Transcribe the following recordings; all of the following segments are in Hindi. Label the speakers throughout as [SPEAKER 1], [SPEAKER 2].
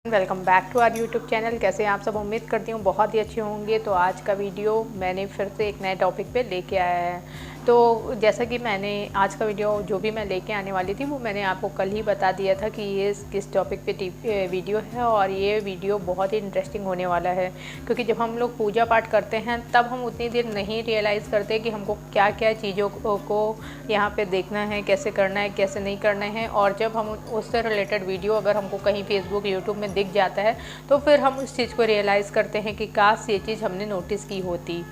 [SPEAKER 1] Welcome back to our YouTube channel. कैसे हैं आप सब? उम्मीद करती हूँ बहुत ही अच्छे होंगे। तो आज का वीडियो मैंने फिर से एक नए टॉपिक पे लेके आया है। तो जैसा कि मैंने आज का वीडियो जो भी मैं लेके आने वाली थी वो मैंने आपको कल ही बता दिया था कि ये किस टॉपिक पे वीडियो है, और ये वीडियो बहुत ही इंटरेस्टिंग होने वाला है। क्योंकि जब हम लोग पूजा पाठ करते हैं तब हम उतनी देर नहीं रियलाइज़ करते कि हमको क्या क्या चीज़ों को यहाँ पे देखना है, कैसे करना है, कैसे नहीं करना है। और जब हम उससे रिलेटेड वीडियो अगर हमको कहीं फेसबुक यूट्यूब में दिख जाता है तो फिर हम उस चीज़ को रियलाइज़ करते हैं कि काश ये चीज़ हमने नोटिस की होती।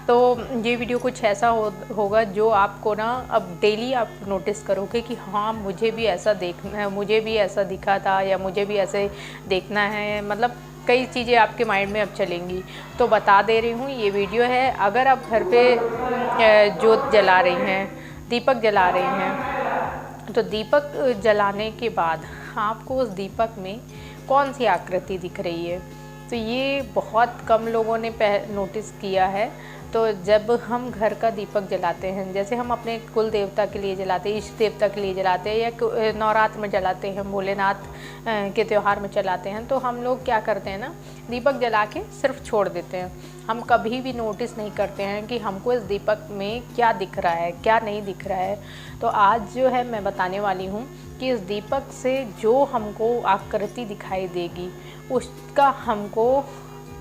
[SPEAKER 1] तो ये वीडियो कुछ ऐसा होगा जो आपको ना अब डेली आप नोटिस करोगे कि हाँ मुझे भी ऐसा देखना है, मुझे भी ऐसा दिखा था, या मुझे भी ऐसे देखना है। मतलब कई चीज़ें आपके माइंड में अब चलेंगी। तो बता दे रही हूँ, ये वीडियो है अगर आप घर पे जोत जला रही हैं, दीपक जला रही हैं, तो दीपक जलाने के बाद आपको उस दीपक में कौन सी आकृति दिख रही है। तो ये बहुत कम लोगों ने नोटिस किया है। तो जब हम घर का दीपक जलाते हैं, जैसे हम अपने कुल देवता के लिए जलाते हैं, इष्ट देवता के लिए जलाते हैं, या नवरात्र में जलाते हैं, भोलेनाथ के त्यौहार में जलाते हैं, तो हम लोग क्या करते हैं ना, दीपक जला के सिर्फ छोड़ देते हैं। हम कभी भी नोटिस नहीं करते हैं कि हमको इस दीपक में क्या दिख रहा है, क्या नहीं दिख रहा है। तो आज जो है मैं बताने वाली हूँ कि इस दीपक से जो हमको आकृति दिखाई देगी उसका हमको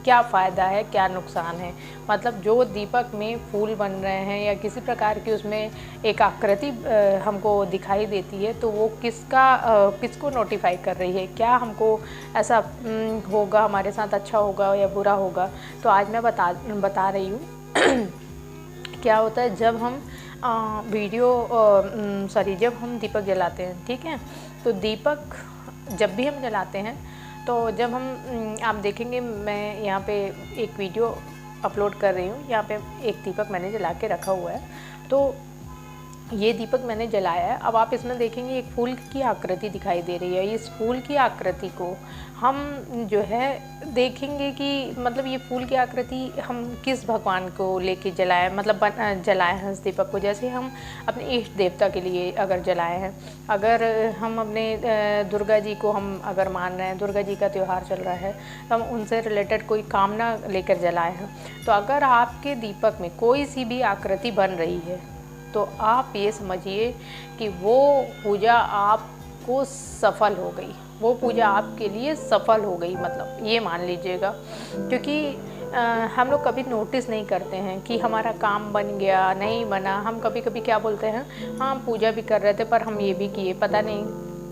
[SPEAKER 1] क्या फ़ायदा है, क्या नुकसान है। मतलब जो दीपक में फूल बन रहे हैं या किसी प्रकार की उसमें एक आकृति हमको दिखाई देती है, तो वो किसको नोटिफाई कर रही है, क्या हमको ऐसा होगा हमारे साथ, अच्छा होगा या बुरा होगा। तो आज मैं बता रही हूँ क्या होता है जब हम जब हम दीपक जलाते हैं। ठीक है, तो दीपक जब भी हम जलाते हैं तो जब हम आप देखेंगे, मैं यहाँ पे एक वीडियो अपलोड कर रही हूँ। यहाँ पे एक दीपक मैंने जला के रखा हुआ है। तो ये दीपक मैंने जलाया है। अब आप इसमें देखेंगे एक फूल की आकृति दिखाई दे रही है। इस फूल की आकृति को हम जो है देखेंगे कि मतलब ये फूल की आकृति हम किस भगवान को लेके जलाए, मतलब जलाए हैं इस दीपक को। जैसे हम अपने इष्ट देवता के लिए अगर जलाए हैं, अगर हम अपने दुर्गा जी को हम अगर मान रहे हैं, दुर्गा जी का त्यौहार चल रहा है, तो हम उनसे रिलेटेड कोई कामना लेकर जलाए हैं। तो अगर आपके दीपक में कोई सी भी आकृति बन रही है तो आप ये समझिए कि वो पूजा आपको सफल हो गई, वो पूजा आपके लिए सफल हो गई, मतलब ये मान लीजिएगा। क्योंकि हम लोग कभी नोटिस नहीं करते हैं कि हमारा काम बन गया नहीं बना। हम कभी कभी क्या बोलते हैं, हाँ पूजा भी कर रहे थे पर हम ये भी किए, पता नहीं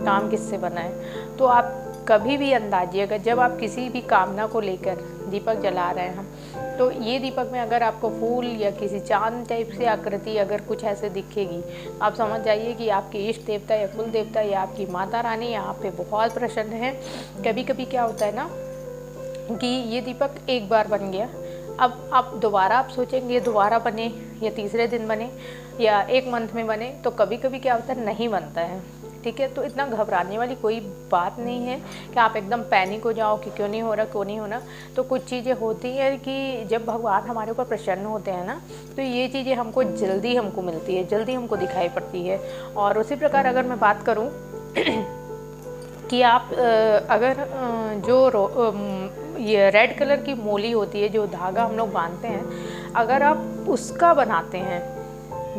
[SPEAKER 1] काम किससे बना है। तो आप कभी भी अंदाजिएगा जब आप किसी भी कामना को लेकर दीपक जला रहे हैं, तो ये दीपक में अगर आपको फूल या किसी चांद टाइप से आकृति अगर कुछ ऐसे दिखेगी, आप समझ जाइए कि आपके इष्ट देवता या कुल देवता या आपकी माता रानी यहाँ पे बहुत प्रसन्न है। कभी कभी क्या होता है ना कि ये दीपक एक बार बन गया, अब आप दोबारा आप सोचेंगे दोबारा बने या तीसरे दिन बने या एक मंथ में बने, तो कभी कभी क्या होता है नहीं बनता है। ठीक है, तो इतना घबराने वाली कोई बात नहीं है कि आप एकदम पैनिक हो जाओ कि क्यों नहीं हो रहा, क्यों नहीं होना। तो कुछ चीज़ें होती हैं कि जब भगवान हमारे ऊपर प्रसन्न होते हैं ना, तो ये चीज़ें हमको जल्दी हमको मिलती है, जल्दी हमको दिखाई पड़ती है। और उसी प्रकार अगर मैं बात करूँ कि आप अगर ये रेड कलर की मोली होती है, जो धागा हम लोग बांधते हैं, अगर आप उसका बनाते हैं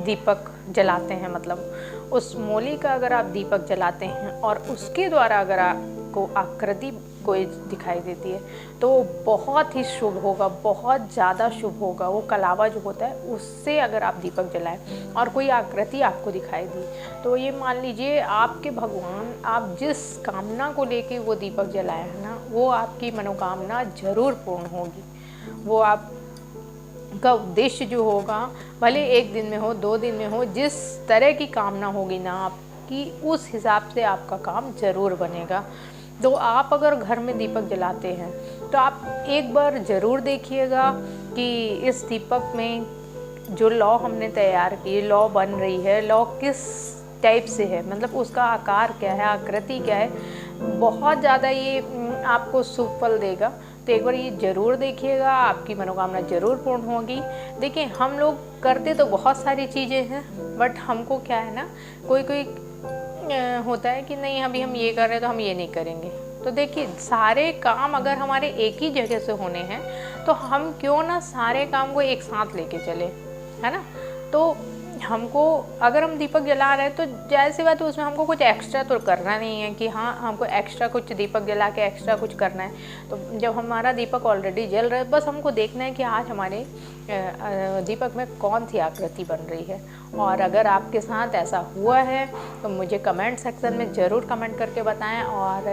[SPEAKER 1] दीपक जलाते हैं, मतलब उस मोली का अगर आप दीपक जलाते हैं और उसके द्वारा अगर आपको आकृति कोई दिखाई देती है तो बहुत ही शुभ होगा, बहुत ज़्यादा शुभ होगा। वो कलावा जो होता है उससे अगर आप दीपक जलाएं और कोई आकृति आपको दिखाई दी, तो ये मान लीजिए आपके भगवान, आप जिस कामना को लेके वो दीपक जलाए हैं ना, वो आपकी मनोकामना ज़रूर पूर्ण होगी। वो आप का उद्देश्य जो होगा, भले एक दिन में हो, 2 दिन में हो, जिस तरह की कामना होगी ना आपकी, उस हिसाब से आपका काम ज़रूर बनेगा। तो आप अगर घर में दीपक जलाते हैं तो आप एक बार ज़रूर देखिएगा कि इस दीपक में जो लौ हमने तैयार की, लौ बन रही है, लौ किस टाइप से है, मतलब उसका आकार क्या है, आकृति क्या है। बहुत ज़्यादा ये आपको शुभ फल देगा। तो एक बार ये ज़रूर देखिएगा, आपकी मनोकामना ज़रूर पूर्ण होगी। देखिए, हम लोग करते तो बहुत सारी चीज़ें हैं, बट हमको क्या है ना, कोई होता है कि नहीं अभी हम ये कर रहे हैं तो हम ये नहीं करेंगे, तो देखिए सारे काम अगर हमारे एक ही जगह से होने हैं तो हम क्यों ना सारे काम को एक साथ लेके चले, है ना। तो हमको अगर हम दीपक जला रहे हैं तो जाहिर सी बात है उसमें हमको कुछ एक्स्ट्रा तो करना नहीं है कि हाँ हमको एक्स्ट्रा कुछ दीपक जला के एक्स्ट्रा कुछ करना है। तो जब हमारा दीपक ऑलरेडी जल रहा है, बस हमको देखना है कि आज हमारे दीपक में कौन सी आकृति बन रही है। और अगर आपके साथ ऐसा हुआ है तो मुझे कमेंट सेक्शन में ज़रूर कमेंट करके बताएं, और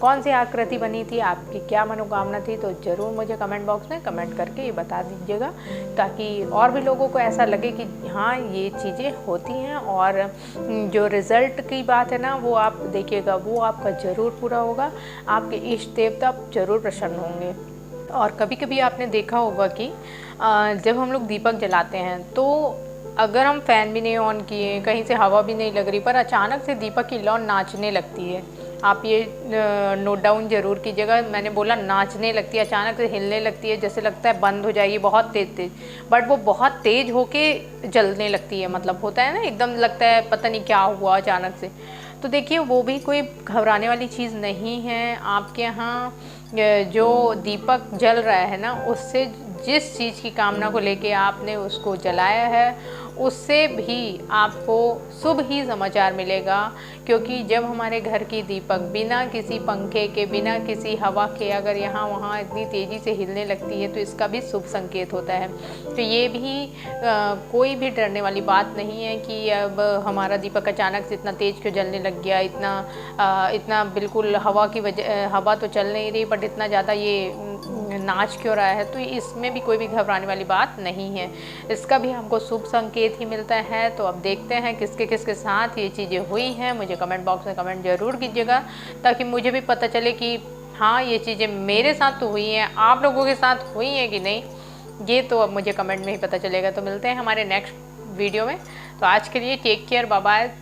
[SPEAKER 1] कौन सी आकृति बनी थी, आपकी क्या मनोकामना थी, तो ज़रूर मुझे कमेंट बॉक्स में कमेंट करके ये बता दीजिएगा, ताकि और भी लोगों को ऐसा लगे कि हाँ ये चीज़ें होती हैं। और जो रिज़ल्ट की बात है ना वो आप देखिएगा, वो आपका ज़रूर पूरा होगा, आपके इष्ट देवता ज़रूर प्रसन्न होंगे। और कभी कभी आपने देखा होगा कि जब हम लोग दीपक जलाते हैं तो अगर हम फ़ैन भी नहीं ऑन किए, कहीं से हवा भी नहीं लग रही, पर अचानक से दीपक की लौ नाचने लगती है। आप ये नोट डाउन ज़रूर कीजिएगा, मैंने बोला नाचने लगती है, अचानक से हिलने लगती है, जैसे लगता है बंद हो जाएगी बहुत तेज़, बट वो बहुत तेज़ होके जलने लगती है। मतलब होता है ना एकदम लगता है पता नहीं क्या हुआ अचानक से। तो देखिए वो भी कोई घबराने वाली चीज़ नहीं है। आपके यहाँ जो दीपक जल रहा है ना, उससे जिस चीज़ की कामना को लेके आपने उसको जलाया है उससे भी आपको शुभ ही समाचार मिलेगा। क्योंकि जब हमारे घर की दीपक बिना किसी पंखे के, बिना किसी हवा के अगर यहाँ वहाँ इतनी तेज़ी से हिलने लगती है तो इसका भी शुभ संकेत होता है। तो ये भी कोई भी डरने वाली बात नहीं है कि अब हमारा दीपक अचानक से इतना तेज़ क्यों जलने लग गया, इतना बिल्कुल हवा की वजह, हवा तो चल नहीं रही बट इतना ज़्यादा ये नाच क्यों रहा है। तो इसमें भी कोई भी घबराने वाली बात नहीं है, इसका भी हमको शुभ संकेत ही मिलता है। तो अब देखते हैं किसके किसके साथ ये चीज़ें हुई हैं, मुझे कमेंट बॉक्स में कमेंट ज़रूर कीजिएगा, ताकि मुझे भी पता चले कि हाँ ये चीज़ें मेरे साथ तो हुई हैं, आप लोगों के साथ हुई हैं कि नहीं, ये तो अब मुझे कमेंट में ही पता चलेगा। तो मिलते हैं हमारे नेक्स्ट वीडियो में। तो आज के लिए टेक केयर, बाय बाय।